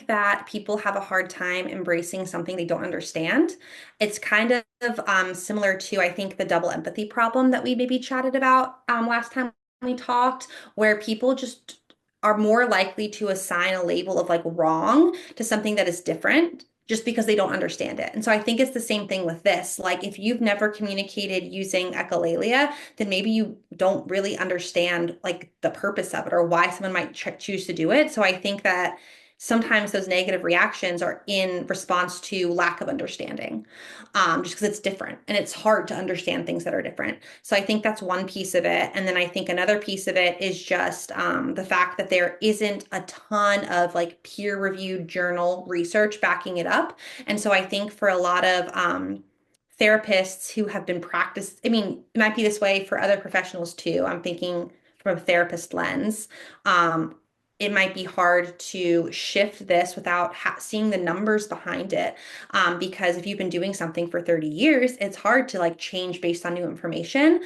that people have a hard time embracing something they don't understand. It's kind of similar to, I think, the double empathy problem that we maybe chatted about last time we talked, where people just are more likely to assign a label of like wrong to something that is different just because they don't understand it. And so I think it's the same thing with this. Like if you've never communicated using echolalia, then maybe you don't really understand like the purpose of it or why someone might choose to do it. So I think that sometimes those negative reactions are in response to lack of understanding, just because it's different and it's hard to understand things that are different. So I think that's one piece of it. And then I think another piece of it is just the fact that there isn't a ton of like peer-reviewed journal research backing it up. And so I think for a lot of therapists who have been practiced, I mean, it might be this way for other professionals too. I'm thinking from a therapist lens. It might be hard to shift this without seeing the numbers behind it. Because if you've been doing something for 30 years, it's hard to like change based on new information.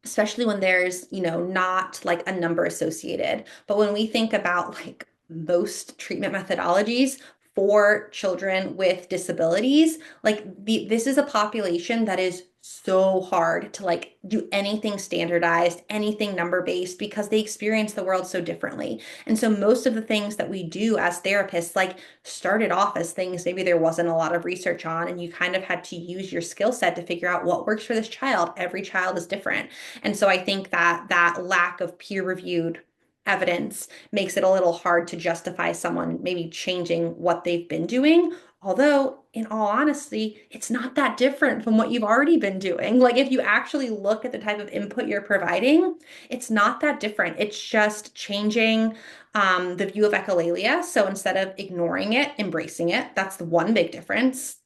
Especially when there's, not like a number associated. But when we think about like most treatment methodologies for children with disabilities, like this is a population that is so hard to like do anything standardized, anything number based because they experience the world so differently. And so most of the things that we do as therapists like started off as things maybe there wasn't a lot of research on, and you kind of had to use your skill set to figure out what works for this child. Every child is different. And so I think that that lack of peer-reviewed evidence makes it a little hard to justify someone maybe changing what they've been doing. Although, in all honesty, it's not that different from what you've already been doing. Like, if you actually look at the type of input you're providing, it's not that different. It's just changing the view of echolalia. So instead of ignoring it, embracing it, that's the one big difference.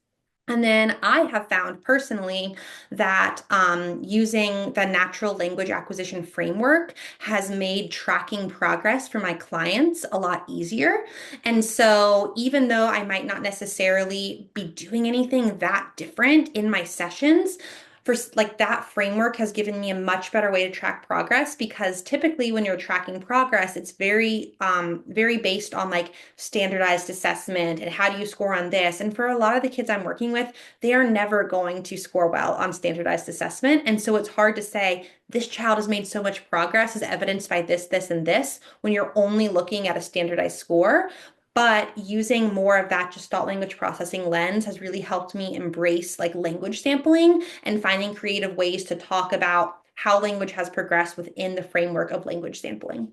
And then I have found personally that using the natural language acquisition framework has made tracking progress for my clients a lot easier. And so even though I might not necessarily be doing anything that different in my sessions, for like that framework has given me a much better way to track progress, because typically when you're tracking progress, it's very based on like standardized assessment and how do you score on this. And for a lot of the kids I'm working with, they are never going to score well on standardized assessment. And so it's hard to say this child has made so much progress as evidenced by this, this, and this when you're only looking at a standardized score. But using more of that Gestalt language processing lens has really helped me embrace like language sampling and finding creative ways to talk about how language has progressed within the framework of language sampling.